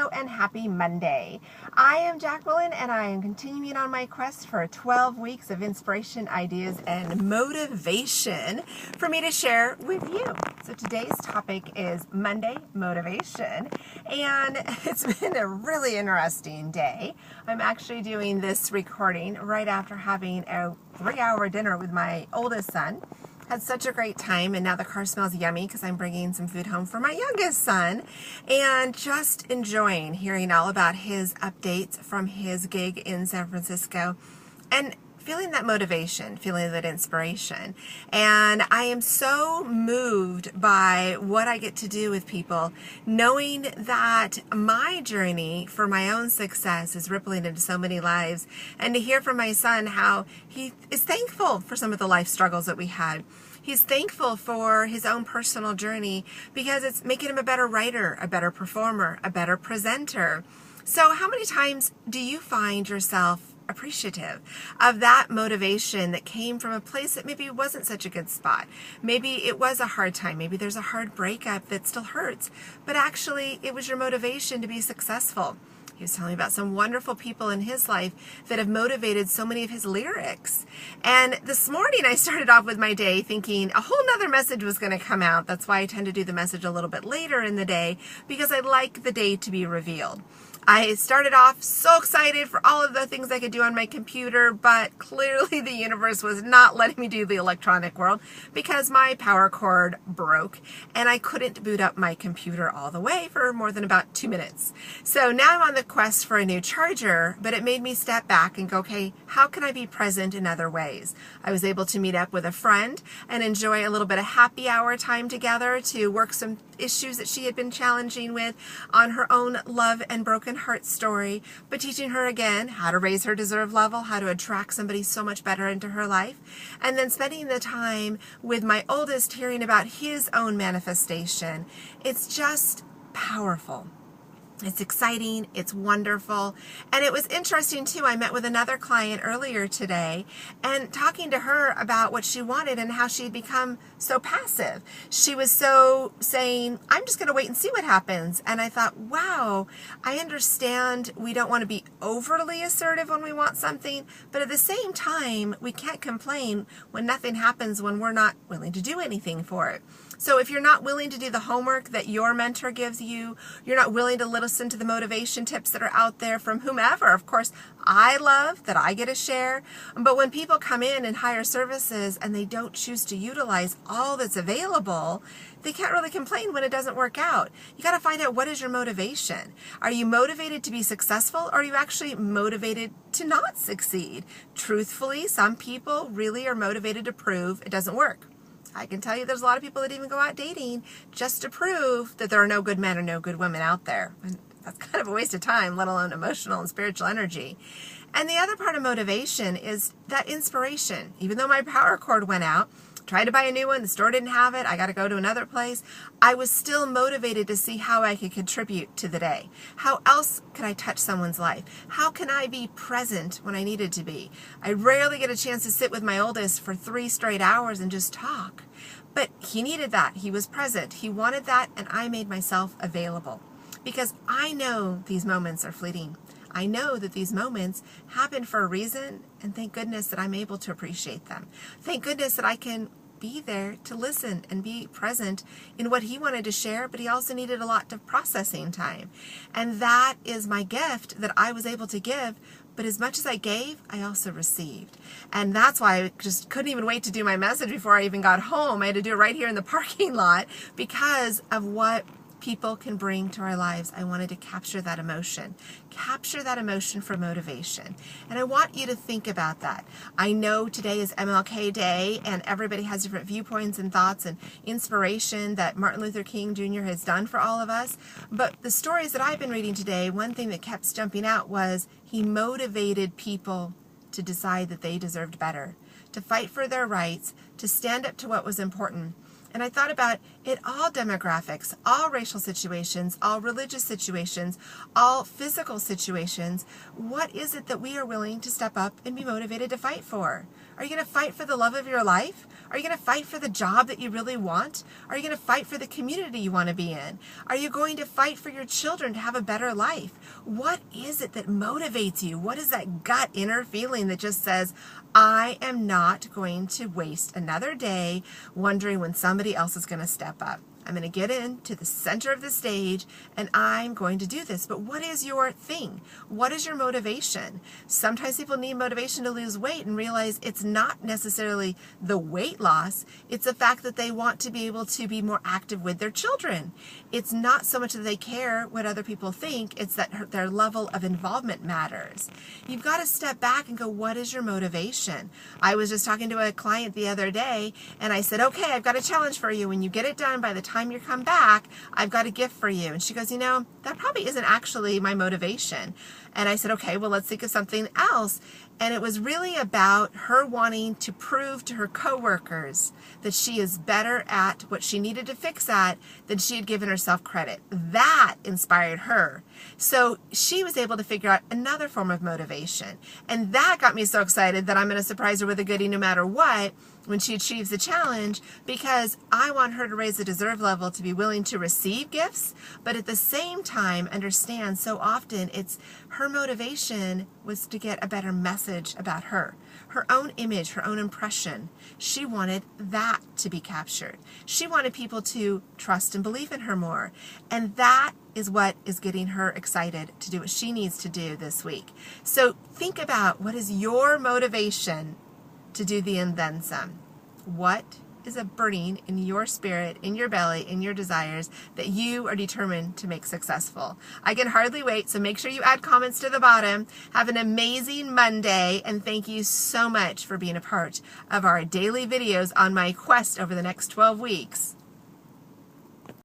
Hello and happy Monday. I am Jacqueline and I am continuing on my quest for 12 weeks of inspiration, ideas, and motivation for me to share with you. So today's topic is Monday motivation, and it's been a really interesting day. I'm actually doing this recording right after having a 3-hour dinner with my oldest son. Had such a great time, and now the car smells yummy because I'm bringing some food home for my youngest son, and just enjoying hearing all about his updates from his gig in San Francisco and feeling that motivation, feeling that inspiration. And I am so moved by what I get to do with people, knowing that my journey for my own success is rippling into so many lives, and to hear from my son how he is thankful for some of the life struggles that we had. He's thankful for his own personal journey because it's making him a better writer, a better performer, a better presenter. So how many times do you find yourself appreciative of that motivation that came from a place that maybe wasn't such a good spot? Maybe it was a hard time. Maybe there's a hard breakup that still hurts, but actually it was your motivation to be successful. He was telling me about some wonderful people in his life that have motivated so many of his lyrics. And this morning I started off with my day thinking a whole nother message was going to come out. That's why I tend to do the message a little bit later in the day, because I like the day to be revealed. I started off so excited for all of the things I could do on my computer, but clearly the universe was not letting me do the electronic world because my power cord broke and I couldn't boot up my computer all the way for more than about 2 minutes. So now I'm on the quest for a new charger, but it made me step back and go, okay, how can I be present in other ways? I was able to meet up with a friend and enjoy a little bit of happy hour time together to work some issues that she had been challenging with on her own love and broken heart story, but teaching her again how to raise her deserve level, how to attract somebody so much better into her life, and then spending the time with my oldest hearing about his own manifestation. It's just powerful. It's exciting, it's wonderful, and it was interesting too. I met with another client earlier today and talking to her about what she wanted and how she had become so passive. She was so saying, I'm just going to wait and see what happens. And I thought, wow, I understand we don't want to be overly assertive when we want something, but at the same time, we can't complain when nothing happens, when we're not willing to do anything for it. So if you're not willing to do the homework that your mentor gives you, you're not willing to listen to the motivation tips that are out there from whomever. Of course, I love that I get to share, but when people come in and hire services and they don't choose to utilize all that's available, they can't really complain when it doesn't work out. You got to find out, what is your motivation? Are you motivated to be successful, or are you actually motivated to not succeed? Truthfully, some people really are motivated to prove it doesn't work. I can tell you there's a lot of people that even go out dating just to prove that there are no good men or no good women out there. And that's kind of a waste of time, let alone emotional and spiritual energy. And the other part of motivation is that inspiration. Even though my power cord went out, tried to buy a new one, the store didn't have it, I got to go to another place, I was still motivated to see how I could contribute to the day. How else could I touch someone's life? How can I be present when I needed to be? I rarely get a chance to sit with my oldest for 3 straight hours and just talk. But he needed that. He was present. He wanted that, and I made myself available. Because I know these moments are fleeting. I know that these moments happen for a reason, and thank goodness that I'm able to appreciate them. Thank goodness that I can be there to listen and be present in what he wanted to share, but he also needed a lot of processing time. And that is my gift that I was able to give. But as much as I gave, I also received. And that's why I just couldn't even wait to do my message before I even got home. I had to do it right here in the parking lot because of what people can bring to our lives. I wanted to capture that emotion for motivation. And I want you to think about that. I know today is MLK Day and everybody has different viewpoints and thoughts and inspiration that Martin Luther King Jr. has done for all of us. But the stories that I've been reading today, one thing that kept jumping out was he motivated people to decide that they deserved better, to fight for their rights, to stand up to what was important. And I thought about it, all demographics, all racial situations, all religious situations, all physical situations. What is it that we are willing to step up and be motivated to fight for? Are you going to fight for the love of your life? Are you going to fight for the job that you really want? Are you going to fight for the community you want to be in? Are you going to fight for your children to have a better life? What is it that motivates you? What is that gut inner feeling that just says, I am not going to waste another day wondering when somebody else is going to step up? I'm going to get into the center of the stage and I'm going to do this. But what is your thing? What is your motivation? Sometimes people need motivation to lose weight and realize it's not necessarily the weight loss. It's the fact that they want to be able to be more active with their children. It's not so much that they care what other people think. It's that their level of involvement matters. You've got to step back and go, what is your motivation? I was just talking to a client the other day and I said, okay, I've got a challenge for you. When you get it done by the time you come back, I've got a gift for you. And she goes, you know, that probably isn't actually my motivation. And I said, okay, well, let's think of something else. And it was really about her wanting to prove to her coworkers that she is better at what she needed to fix at than she had given herself credit. That inspired her. So she was able to figure out another form of motivation. And that got me so excited that I'm going to surprise her with a goodie no matter what when she achieves the challenge, because I want her to raise the deserve level to be willing to receive gifts, but at the same time understand so often it's her motivation was to get a better message about her own image, her own impression. She wanted that to be captured. She wanted people to trust and believe in her more. And that is what is getting her excited to do what she needs to do this week. So think about, what is your motivation to do the and then some? What is a burning in your spirit, in your belly, in your desires that you are determined to make successful? I can hardly wait, so make sure you add comments to the bottom. Have an amazing Monday, and thank you so much for being a part of our daily videos on my quest over the next 12 weeks